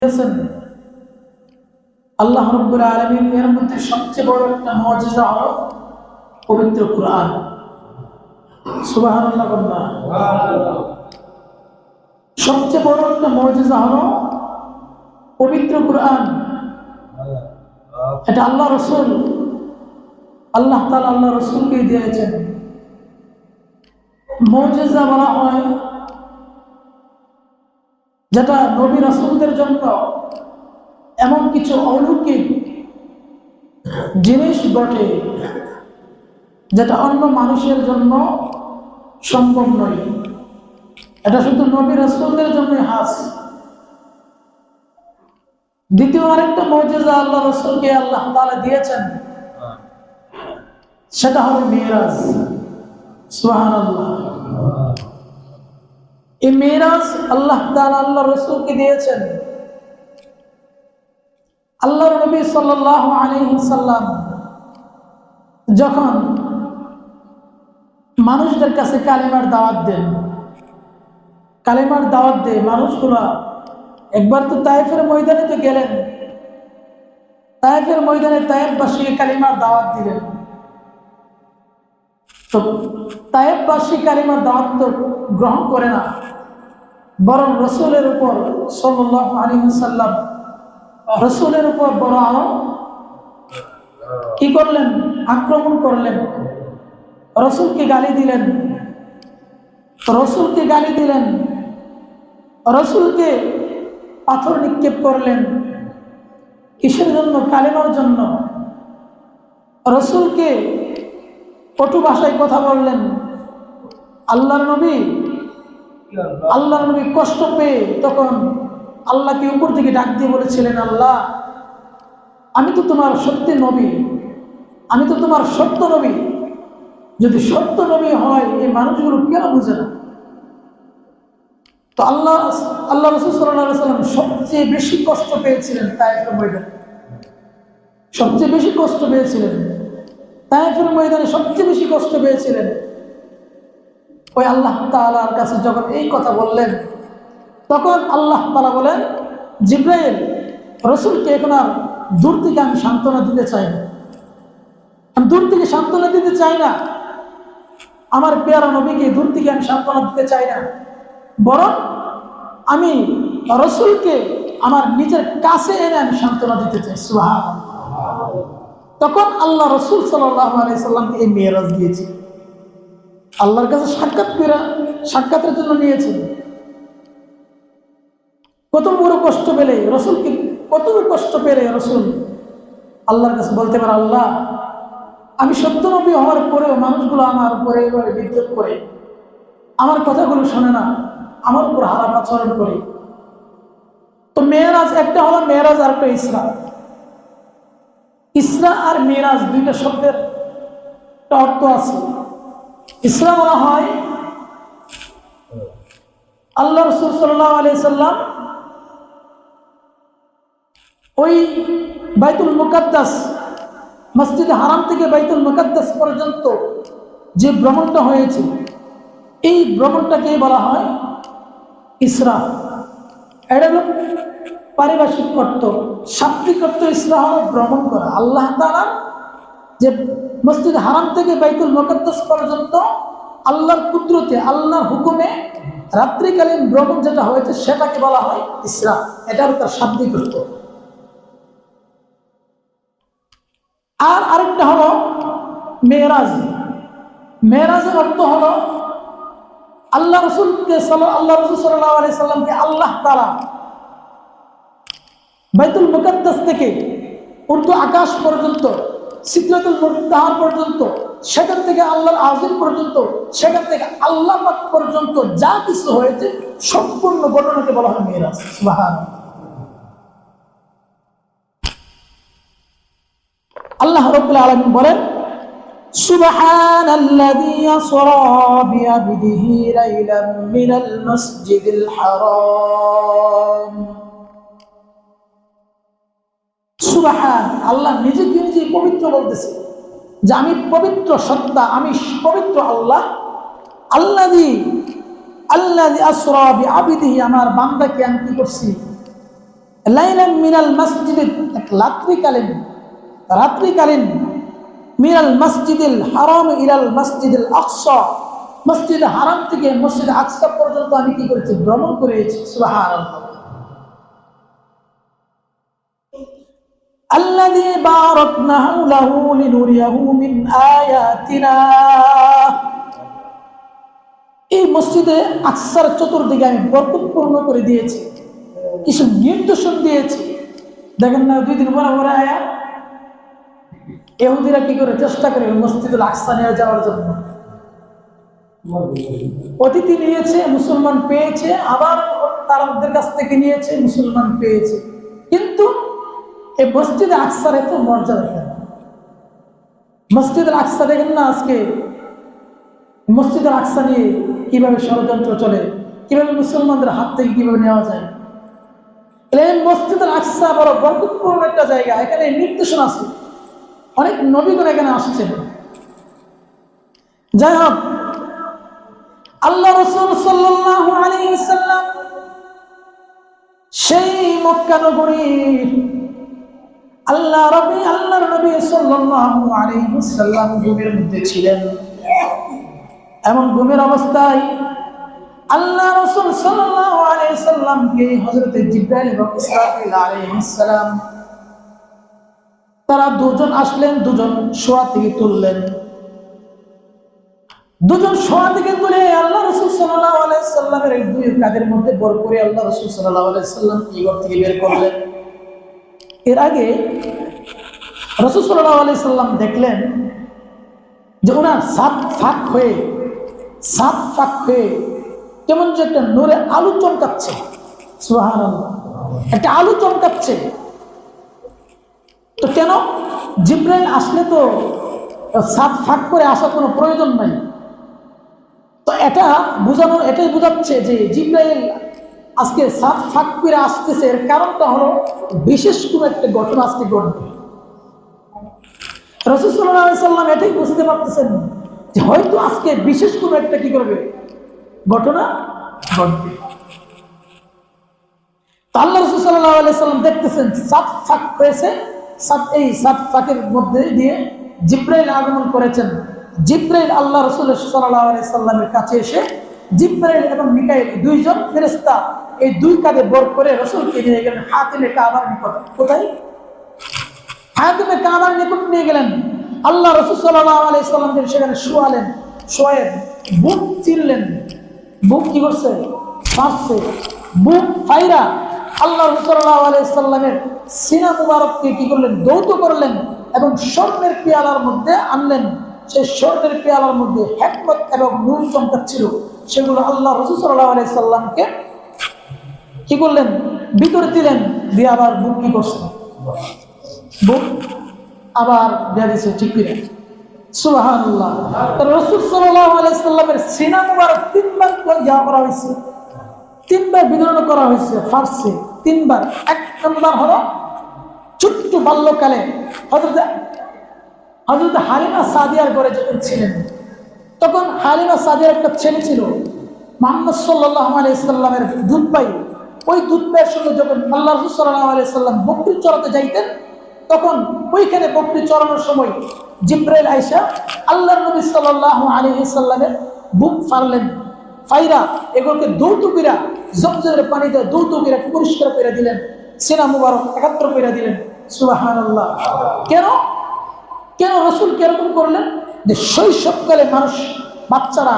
দিয়েছেন আল্লাহ রাব্বুল আলামিন। এর মধ্যে সবচেয়ে বড় একটা মুজিজা হলো পবিত্র কুরআন। সুবহানাল্লাহ বললাম। সবচেয়ে বড় একটা মুজিজা হলো পবিত্র কুরআন। এটা আল্লাহ রাসূল, আল্লাহ তাআলা আল্লাহ রাসূলকে দিয়েছেন। মুজিজা বলা হয় যেটা নবী রাসূলদের জন্য এমন কিছু অলৌকিক জিনিস ঘটে যেটা অন্য মানুষের জন্য সম্ভব নয়। এটা শুধু নবী রাসূলদের জন্য খাস। দ্বিতীয় আরেকটা মুজিজা আল্লাহ রাসূলকে আল্লাহ তাআলা দিয়েছেন, সেটা হলো মিরাজ। সুবহানাল্লাহ। এই মিরাজ আল্লাহ তাআলা আল্লাহ রাসূলকে দিয়েছেন। আল্লাহর নবী সাল্লাল্লাহু আলাইহি সাল্লাম যখন মানুষদের কাছে কালেমার দাওয়াত দেন, কালেমার দাওয়াত দেয় মানুষগুলা, একবার তো তায়েফের ময়দানে তো গেলেন, তায়েফের ময়দানে তায়েফবাসীকে কালিমার দাওয়াত দিলেন। তো তায়েফবাসী কালিমার দাওয়াত তো গ্রহণ করে না, বরং রসুলের উপর সাল্লাল্লাহু আলাইহি ওয়াসাল্লাম রসুলের উপর বড় আরো কি করলেন, আক্রমণ করলেন, রসুলকে গালি দিলেন, রসুলকে গালি দিলেন, রসুলকে পাথর নিক্ষেপ করলেন। কিসের জন্য? কালেমার জন্য। রসুলকে কটু ভাষায় কথা বললেন। আল্লাহর নবী কষ্ট পেয়ে তখন আল্লাহকে উপর থেকে ডাক দিয়ে বলেছিলেন, আল্লাহ, আমি তো তোমার সত্যি নবী, আমি তো তোমার সত্য নবী, যদি সত্য নবী হয় এই মানুষগুলো কেন বুঝে না? তো আল্লাহ রাসূল সাল্লাল্লাহু আলাইহি ওয়াসাল্লাম সবচেয়ে বেশি কষ্ট পেয়েছিলেন তায়েফের ময়দানে, সবচেয়ে বেশি কষ্ট পেয়েছিলেন তায়েফের ময়দানে, সবচেয়ে বেশি কষ্ট পেয়েছিলেন। ওই আল্লাহ তাআলার কাছে যখন এই কথা বললেন, তখন আল্লাহ তাআলা বলেন, জিবরাইল, রসুলকে এখন আর দূর থেকে আমি সান্ত্বনা দিতে চাই না, আমি দূর থেকে সান্ত্বনা দিতে চাই না, আমার পেয়ারা নবীকে দূর থেকে আমি সান্ত্বনা দিতে চাই না, বরং আমি রসুলকে আমার নিজের কাছে এনে আমি সান্ত্বনা দিতে চাই। সুবহানাল্লাহ। তখন আল্লাহ রসুল সাল্লাল্লাহু আলাইহি সাল্লামকে এই মেরাজ দিয়েছে, আল্লাহর কাছে সাক্ষাতের জন্য নিয়েছে। কত বড় কষ্ট পেলে রসুলকে, কত কষ্ট পেলে রসুল আল্লাহর কাছে বলতে পারে, আল্লাহ, আমি সত্য নবী হওয়ার পরেও মানুষগুলো আমার উপরে এভাবে বিদ্রোহ করে, আমার কথাগুলো শোনে না, আমার উপর খারাপ আচরণ করে। তো মেরাজ একটা হলো মেরাজ, আর একটা ইসরা। ইসরা আর মেরাজ দুইটা শব্দের অর্থ আছে। ইসরা বলা হয় আল্লাহ রাসূল সাল্লাল্লাহু আলাইহি সাল্লাম ওই বাইতুল মুকাদ্দাস, মসজিদ হারাম থেকে বাইতুল মুকাদ্দাস পর্যন্ত যে ভ্রমণটা হয়েছে, এই ভ্রমণটাকে বলা হয় ইসরা। এটা হলো পারিভাষিক অর্থ। শাব্দিক অর্থ ইসরা হলো ভ্রমণ করা। আল্লাহ তাআলা যে মসজিদ হারাম থেকে বাইতুল মুকাদ্দাস পর্যন্ত আল্লাহর কুদরতে, আল্লাহর হুকুমে রাত্রিকালীন ভ্রমণ যেটা হয়েছে সেটাকে বলা হয় ইসরা। এটা হলো তার শাব্দিক অর্থ। আর আরেকটা হলো মেরাজ। মেরাজের অর্থ হলো আল্লাহ রাসূল সাল্লাল্লাহু আলাইহি সাল্লামকে আল্লাহ তাআলা বাইতুল মুকাদ্দাস থেকে উর্দু আকাশ পর্যন্ত, সিদরাতুল মুনতাহা পর্যন্ত, সেখান থেকে আল্লাহর আযম পর্যন্ত, সেখান থেকে আল্লাহ পাক পর্যন্ত যা কিছু হয়েছে সম্পূর্ণ ঘটনাকে বলা হয় মেরাজ। সুবহানাল্লাহ। আল্লাহ রাব্বুল আলামিন বলেন, সুবহানাল্লাযী আসরা বিআবদিহি লাইলাম মিনাল মাসজিদিল হারাম। সুবহান, আল্লাহ নিজেকে নিজে পবিত্র বলতেছে যে আমি পবিত্র সত্তা, আমি পবিত্র আল্লাহ। আল্লাযী আসরা বিআবদিহি, আমার বান্দাকে আমি কি করছি, লাইলান মিনাল মসজিদে, রাত্রিকালীন মিনাল মসজিদুল হারাম ইলাল মসজিদুল আকসা, মসজিদ হারাম থেকে মসজিদ আকসা পর্যন্ত আমি কি করেছি? ভ্রমণ করেছি। সুবহানাল্লাহ। আল্লাযী বারাকনা হাওলাহু লিনুরিয়াহু মিন আয়াতিনা, এই মসজিদে আকসার চতুর্দিকে আমি বরকতপূর্ণ করে দিয়েছি, কিছু নির্দেশন দিয়েছি। দেখেন না, 2 দিন পরে আয়া ইহুদিরা কি করে চেষ্টা করে মসজিদুল আকসা নিয়ে যাওয়ার জন্য। অতিথি নিয়েছে, মুসলমান পেয়েছে, আবার তাদের কাছ থেকে নিয়েছে, মুসলমান পেয়েছে। কিন্তু এই মসজিদে আকসার এত মর্যাদা কেন? মসজিদুল আকসা দেখেন না আজকে মসজিদুল আকসা নিয়ে কিভাবে ষড়যন্ত্র চলে, কিভাবে মুসলমানদের হাত থেকে কিভাবে নেওয়া যায়। এই মসজিদুল আকসা বড় বরকতপূর্ণ একটা জায়গা, এখানে নির্দেশন আছে, অনেক নবীগণ এখানে আসছেন। যাই হোক, আল্লাহ রাসূল সাল্লাল্লাহু আলাইহি ওয়াসাল্লাম সেই মক্কা নগরী, আল্লাহর নবী সাল্লাল্লাহু আলাইহি ওয়াসাল্লাম ঘুমের মধ্যে ছিলেন। এমন ঘুমের অবস্থায় আল্লাহ রাসূল সাল্লাল্লাহু আলাইহি ওয়াসাল্লামকে হযরত জিবরাইল এবং ইসরাফিল আলাইহিস সালাম তারা দুজন আসলেন, দুজন শোয়া থেকে তুললেন। দুজন শোয়া থেকে তুলে আল্লাহ রাসূল সাল্লাল্লাহু আলাইহি ওয়াসাল্লামের এই দুই কাঁধের মধ্যে বর করে আল্লাহ রাসূল সাল্লাল্লাহু আলাইহি ওয়াসাল্লাম এই ঘর থেকে বের করলেন। এর আগে রাসূল সাল্লাল্লাহু আলাইহি ওয়াসাল্লাম দেখলেন যে ওনার সাত ফাঁক হয়ে কেমন যে একটা নূরে আলো চমকাচ্ছে। সুবহানাল্লাহ, একটা আলো চমকাচ্ছে। তো কেন? জিবরাইল আসলে তো সাত ফাঁক করে আসার কোনো প্রয়োজন নাই। তো এটাই বোঝাচ্ছে যে জিবরাইল আজকে সাত ফাঁক করে আসতেছে, এর কারণটা হলো বিশেষ কোনো একটা ঘটনা আজকে ঘটবে। রাসূল সাল্লাল্লাহু আলাইহি ওয়াসাল্লাম এটাই বুঝতে পারতেছেন যে হয়তো আজকে বিশেষ কোনো একটা কি করবে, ঘটনা ঘটবে। তো আল্লাহ রাসূল সাল্লাল্লাহু আলাইহি ওয়াসাল্লাম দেখতেছেন সাত ফাঁক হয়েছে, এই সাত ফাঁকের মধ্যে দিয়ে জিবরাইল আগমন করেছেন। জিবরাইল আল্লাহ রাসূল সাল্লাল্লাহু আলাইহি ওয়াসাল্লামের কাছে এসে জিবরাইল এবং মিকাইল দুইজন ফেরেশতা এই দুই কাঁধে বর করে রাসূলকে নিয়ে গেলেন হাতিমে কাবার নিকট। কোথায়? হাতিমে কাবার নিকট নিয়ে গেলেন। আল্লাহ রাসূল সাল্লাল্লাহু আলাইহি ওয়াসাল্লামকে সেখানে শোয়ালেন। শোয়ে বুক চিনলেন। বুক কি করছে? ফাঁসছে। বুক ফাইরা আল্লাহ রাসূল সাল্লাল্লাহু আলাইহি ওয়াসাল্লামের সিনা মুবারককে কি করলেন? দৌত করলেন এবং স্বর্ণের পেয়ালার মধ্যে আনলেন। সেই স্বর্ণের পেয়ালার মধ্যে হিকমত এবং নূর চমকাচ্ছিল। সেগুলো আল্লাহ রাসূল সাল্লাল্লাহু আলাইহি ওয়াসাল্লামকে কি করলেন? ভিতরে দিলেন। দিয়ে আবার বুক কি করছেন? বুক আবার দিয়ে দিয়েছে, ঠিক কিনা? সুবহানাল্লাহ। রাসূল সাল্লাল্লাহু আলাইহি ওয়াসাল্লামের সিনা মুবারক 3 বার করা হয়েছে, 3 বার বিতরণ করা হয়েছে ফার্সে, 3 বার। 1 নম্বর হলো ছোট্ট বাল্যকালে হযরত হালিমা সাদিয়ার ঘরে যখন ছিলেন, তখন হালিমা সাদিয়ার একটা ছেলে ছিল মুহাম্মদ সাল্লাল্লাহু আলাইহি ওয়াসাল্লামের দুধ ভাই। ওই দুধ ভাইয়ের সঙ্গে যখন আল্লাহ রাসূল সাল্লাল্লাহু আলাইহি ওয়াসাল্লাম বকরি চড়াতে যাইতেন, তখন ওইখানে বকরি চড়ানোর সময় জিবরাইল আয়েশা আল্লাহর নবী সাল্লাল্লাহু আলাইহি ওয়াসাল্লামের বুক ফাড়লেন। ফাইরা এগুলোকে দৌতুকিরা জমজমের পানিতে দৌতুকিরা পরিষ্কার করে দিলেন, সিনা মুবারক একাত্র করে দিলেন। সুবহানাল্লাহ। কেন রাসূল কেরকম করলেন? যে শৈশবকালে বাচ্চারা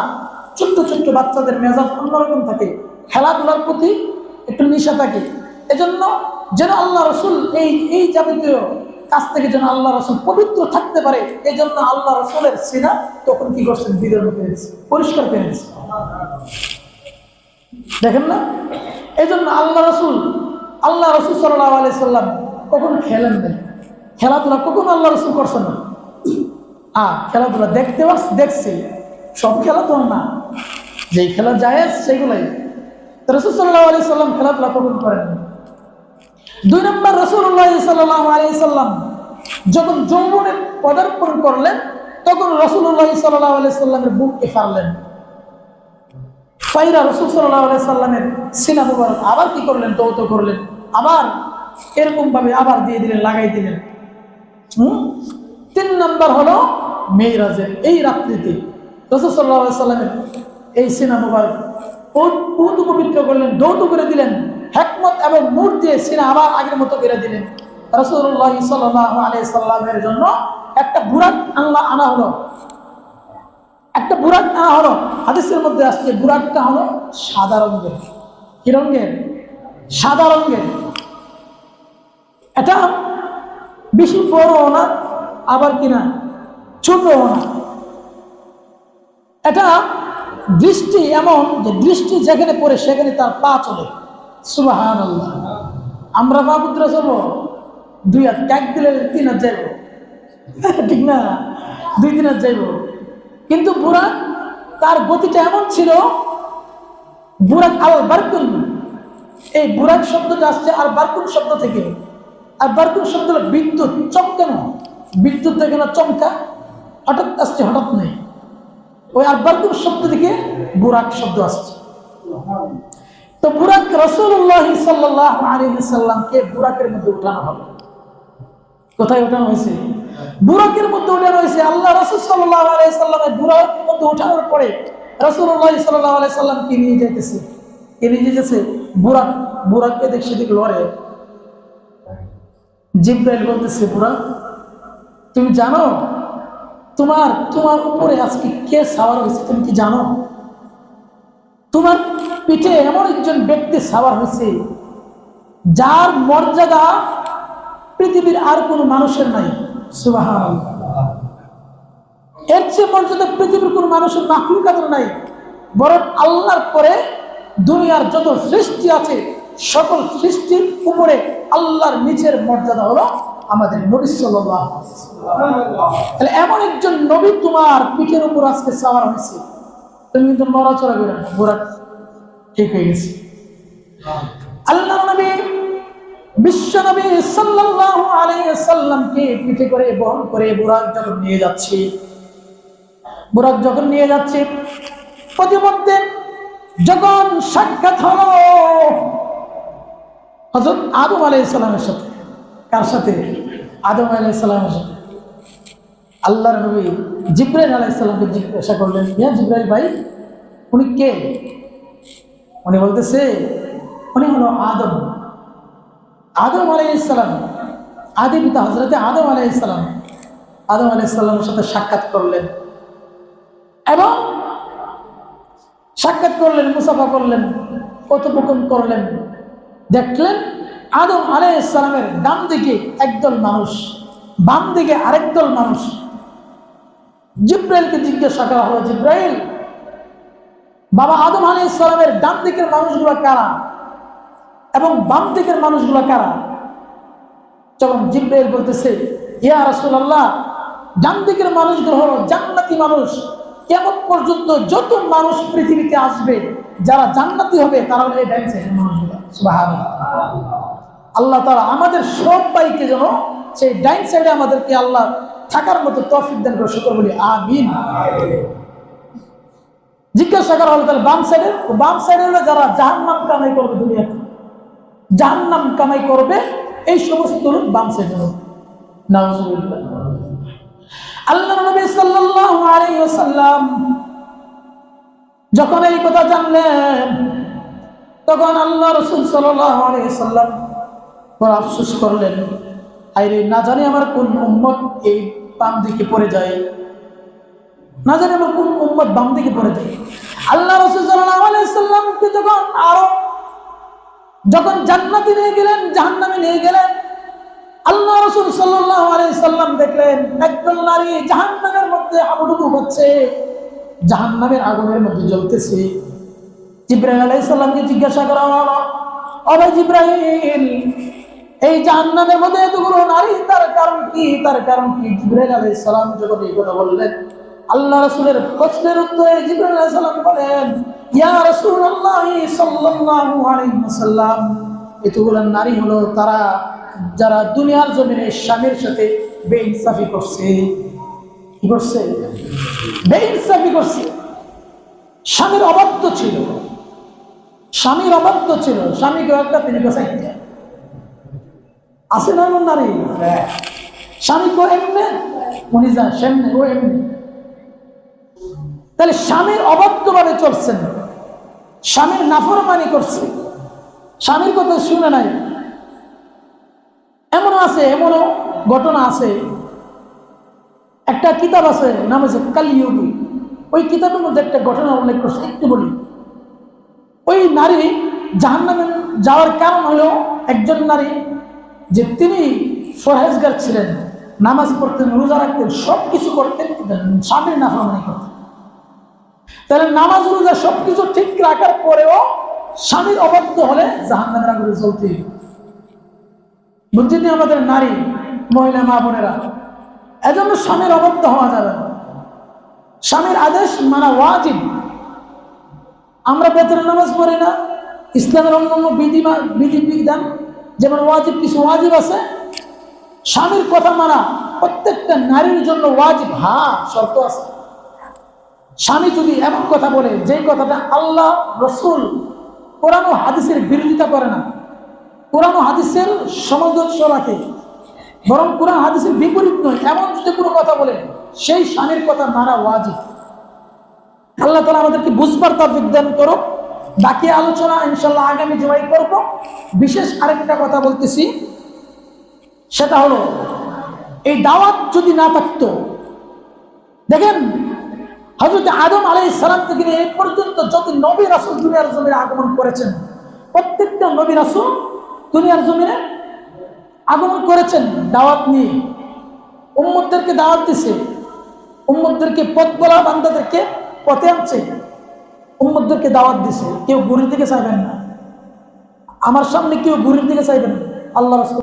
ছোট্ট ছোট্ট বাচ্চাদের মেজাজ অন্যরকম থাকে, খেলাধুলার প্রতি একটু নেশা থাকে। এজন্য যেন আল্লাহ রাসূল এই যাবতীয় কাছ থেকে যেন আল্লাহ রাসূল পবিত্র থাকতে পারে, এই জন্য আল্লাহ রাসূলের সিনা তখন কি করছেন? বিদর্ভ করে দিয়েছে, পরিষ্কার করে দিয়েছে। দেখেন না? এই জন্য আল্লাহ রাসূল সাল্লাল্লাহু আলাইহি ওয়াসাল্লাম কখনো খেলেন না, খেলাধুলা কখনো আল্লাহ রাসূল করছেন না। খেলাধুলা দেখছি, সব খেলা তো না, যেই খেলা জায়েজ সেগুলাই। রাসূল সাল্লাল্লাহু আলাইহি ওয়াসাল্লাম খেলাধুলা কখনো করেন না। 2 নম্বর, রাসূলুল্লাহ সাল্লাল্লাহু আলাইহি ওয়াসাল্লাম যখন যৌবনে পদার্পণ করলেন, তখন রাসূলুল্লাহ সাল্লাল্লাহু আলাইহি ওয়াসাল্লামের বুককে ফাড়লেন। ফাইরা রাসূল সাল্লাল্লাহু আলাইহি ওয়াসাল্লামের সিনা মুবারক আবার কি করলেন? দৌত করলেন। আবার এরকম ভাবে আবার দিয়ে দিলেন, লাগাই দিলেন। 3 নম্বর হলো মেরাজের এই রাত্রিতে রাসূল সাল্লাল্লাহু আলাইহি সাল্লামের এই সিনা মুবারক পুত পবিত্র করলেন, দৌত করে দিলেন, হিকমত এবং নূর দিয়ে সিনা আবার আগের মতো করে দিলেন। রাসূলুল্লাহ সাল্লাল্লাহু আলাইহি সাল্লামের জন্য একটা বুরাক আনা হলো, একটা বুরাক আনা হলো। হাদিসের মধ্যে আসছে বুরাকটা হলো সাদা রঙের। কি রঙের? সাদা রঙের। এটা বেশি বড়ও না, আবার কিনা ছোটও না। এটা দৃষ্টি এমন যে দৃষ্টি যেখানে পড়ে সেখানে তার পা চলে। সুবহানাল্লাহ। আমরা পা পুত্র চলবো 2 হাত, এক দিলে 3 হাত যাইব, ঠিক না? 2-3 হাত যাইব। কিন্তু বুরাক তার গতিটা এমন ছিল, বুরাক আল বারকুন, এই বুরাক শব্দটা আসছে আর বারকুন শব্দ থেকে। আর বারকুন শব্দ হলো বিদ্যুৎ, চমকানো। বিদ্যুৎ দেখে না চমকা, হঠাৎ আসছে হঠাৎ নেই। ওই আর বারকুন শব্দ থেকে বুরাক শব্দ আসছে। তো বুরাক রাসূলুল্লাহ সাল্লাল্লাহু আলাইহি সাল্লামকে বুরাকের মধ্যে উঠানো হবে। কোথায় উঠানো হয়েছে? বুরাকের মধ্যে উঠানো হয়েছে। আল্লাহ রাসূল সাল্লাল্লাহু আলাইহি সাল্লামের বুরাকের মধ্যে উঠানোর পরে রাসূলুল্লাহ সাল্লাল্লাহু আলাইহি সাল্লামকে নিয়ে যাইতেছে। কে নিয়ে যেতেছে? বুরাক। বুরাককে দেখ সেদিক লড়ে। জিবরাইল বলতেছে, বুরাক তুমি জানো তোমার উপরে আজকে কে সাওয়ার হয়েছে? তুমি কি জানো? তোমার পিঠে এমন একজন ব্যক্তি সাওয়ার হয়েছে যার মর্যাদা পৃথিবীর আর কোনো মানুষের নাই। সুবহানাল্লাহ। এর চেয়ে মর্যাদা পৃথিবীর কোনো মানুষের মাখলুকাতের নাই। বরং আল্লাহর পরে দুনিয়ার যত সৃষ্টি আছে সকল সৃষ্টির উপরে আল্লাহর নিচের মর্যাদা হলো আমাদের নবী সাল্লাল্লাহু আলাইহি ওয়াসাল্লাম। তাহলে এমন একজন নবী তোমার পিঠের উপর আজকে সাওয়ার হয়েছে, তুমি কিন্তু নড়াচড়া করো না। বুরাক ঠিক হয়ে গেছে। আল্লাহর নবী বিশ্ব নবী সাল্লাল্লাহু আলাইহি ওয়াসাল্লামকে পিঠে করে বহন করে বুরাক যখন নিয়ে যাচ্ছে, প্রতিমধ্যে যখন সাক্ষাৎ হলো হযরত আদম আলাইহিস সালামের সাথে। কার সাথে? আদম আলাইহিস সালামের সাথে। আল্লাহর নবী জিবরাইল আলাইহিস সালামকে জিজ্ঞাসা করলেন, ইয়া জিবরাইল ভাই, উনি কে? উনি বলতেছে, উনি হলো আদম আলাইহিস সালাম, আদি পিতা হযরত আদম আলাইহিস সালাম। আদম আলাইহিস সালামের সাথে সাক্ষাৎ করলেন এবং মুসাফা করলেন, কথোপকথন করলেন। দেখলেন আদম আলাইহিস সালামের ডান দিকে একদল মানুষ, বাম দিকে আরেক দল মানুষ। জিবরাইলকে জিজ্ঞাসা করা হলো, জিবরাইল, বাবা আদম আলাইহিস সালামের ডান দিকের মানুষগুলো কারা এবং বাম দিকের মানুষগুলো কারা? যখন জিবরাইল বলতেছে, ইয়া রাসূলুল্লাহ, ডান দিকের মানুষগুলো হলো জান্নাতি মানুষ। কিয়ামত পর্যন্ত যত মানুষ পৃথিবীতে আসবে যারা জান্নাতি হবে তারা হলো এই ডান সাইডের মানুষগুলো। সুবহানাল্লাহ। আল্লাহ তাআলা আমাদের সবাইকে যেন সেই ডান সাইডে আমাদেরকে আল্লাহ থাকার মতো তৌফিক দান করে, সকল বলি আমিন। জিজ্ঞাসা করা হলো, তাহলে বাম সাইডে হলো যারা জাহান্নাম কামাই করবে, দুনিয়াতে জাহান্নাম কামাই করবে, এই সমস্ত লোক বাম সাইডে হবে। নাউজুবিল্লাহ। আল্লাহর নবী সাল্লাল্লাহু আলাইহি ওয়াসাল্লাম যখন এই কথা জানলেন তখন আল্লাহ রাসূল সাল্লাল্লাহু আলাইহি ওয়াসাল্লাম বড় আফসোস করলেন, আরে না জানি আমার কোন উম্মত এই বাম দিকে পড়ে যায়, না জানি আমার কোন উম্মত বাম দিকে পড়ে যায়। আল্লাহ রাসূল সাল্লাল্লাহু আলাইহি ওয়াসাল্লামকে যখন জান্নাতে নিয়ে গেলেন, জাহান্নামে নিয়ে গেলেন, আল্লাহ রাসূল সাল্লাল্লাহু আলাইহি সাল্লাম দেখলেন একদল নারী জাহান্নামের মধ্যে হাবুডুবু হচ্ছে, জাহান্নামের আগুনের মধ্যে জ্বলতেছে। জিবরাইল আলাইহিস সালামকে জিজ্ঞাসা করা হলো, ও ভাই জিবরাইল, এই জাহান্নামের মধ্যে এতগুলো নারী, তার কারণ কি? জিবরাইল আলাইহিস সালাম যখন এই কথা বললেন, আল্লাহ রাসূলের প্রশ্নের উত্তরে জিবরাইল আলাইহিস সালাম বলেন, ইয়া রাসূলুল্লাহ সাল্লাল্লাহু আলাইহি ওয়াসাল্লাম, এতগুলো নারী হলো তারা যারা দুনিয়ার জমিনে স্বামীর সাথে বেইনসাফি করছে। কি করছে? বেইনসাফি করছে। স্বামীর অবাধ্য ছিল, স্বামীকে একটা তিনি গোসাইতে আছে না এমন নারী? স্বামী কো এমনি, উনি যা সেমনি, ও এমনি। তাহলে স্বামীর অবাধ্যভাবে চলছেন, স্বামীর নাফরমানি করছে, স্বামীর কথা শুনে নাই। এমনও আছে, এমনও ঘটনা আছে। একটা কিতাব আছে, নাম হচ্ছে কালিয়ুগী। ওই কিতাবের মধ্যে একটা ঘটনা উল্লেখ করছে, একটু বলি। ওই নারী জাহান্নামে যাওয়ার কারণ হলো একজন নারী যে তিনি ফরহেজগার ছিলেন, নামাজ পড়তেন, রোজা রাখতেন, সবকিছু করতেন, স্বামীর নাফরমানি করতেন। তাহলে নামাজ রোজা সবকিছু ঠিক রাখার পরেও স্বামীর অবাধ্য হলে জাহান্নামের আগুনে জ্বলতে। বুঝছেন আমাদের নারী মহিলা মা বোনেরা, এজন্য স্বামীর অবাধ্য হওয়া যাবে না। স্বামীর আদেশ মানা ওয়াজিব। আমরা বেতনের নামাজ পড়ি না, ইসলামের অন্যান্য বিধান যেমন ওয়াজিব, কিছু ওয়াজিব আছে, স্বামীর কথা মানা প্রত্যেকটা নারীর জন্য ওয়াজিব। হ্যাঁ, শর্ত আছে। স্বামী যদি এমন কথা বলে যে কথাটা আল্লাহ রসুল কোরআন ও হাদিসের বিরোধিতা করে না, কোরআন ও হাদিসের সামঞ্জস্য রাখে, বরং কোরআন হাদিসের বিপরীত নয়, এমন যদি কোনো কথা বলে, সেই স্বামীর কথা মানা ওয়াজিব। আল্লাহ তাআলা আমাদেরকে বুঝবার তৌফিক দান করুক। বাকি আলোচনা ইনশাআল্লাহ আগামী জুমায় করব। বিশেষ আরেকটা কথা বলতেছি, সেটা হলো এই দাওয়াত যদি না থাকতো, দেখেন হযরত আদম আলাইহিস সালাম থেকে এই পর্যন্ত যত নবী রাসূল দুনিয়ার জমিনে আগমন করেছেন, প্রত্যেকটা নবী রাসূল দুনিয়ার জমিনে আগমন করেছেন দাওয়াত নিয়ে, উম্মতদেরকে দাওয়াত দিছে, উম্মতদেরকে পথ বলা বান্দাদেরকে পথে আনছে, উম্মতদেরকে দাওয়াত দিছে। কেউ গুরির দিকে চাইবেন না, আমার সামনে কেউ গুরির দিকে চাইবেন না। আল্লাহ রাসূল